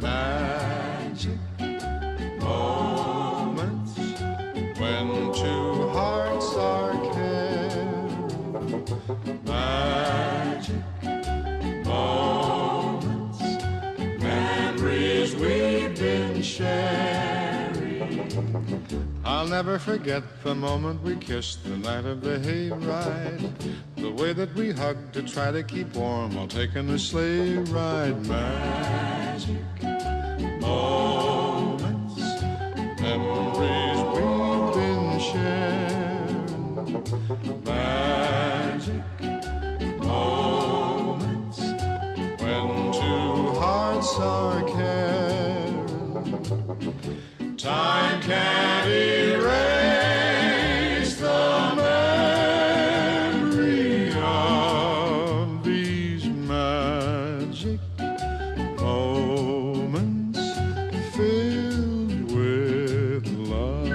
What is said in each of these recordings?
Magic moments when two hearts are caring. Magic moments, memories we've been sharing. I'll never forget the moment we kissed the night of the hayride. The way that we hugged to try to keep warm while taking a sleigh ride. Magic moments, memories we've been sharing. Magic moments when two hearts are caring. Time can't erase the memory of these magic moments filled with love.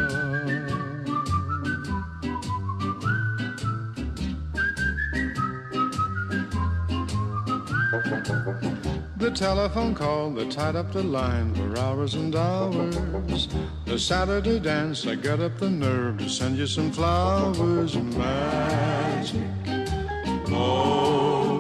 The telephone call that tied up the line for hours and hours. The Saturday dance, I got up the nerve to send you some flowers. Magic moments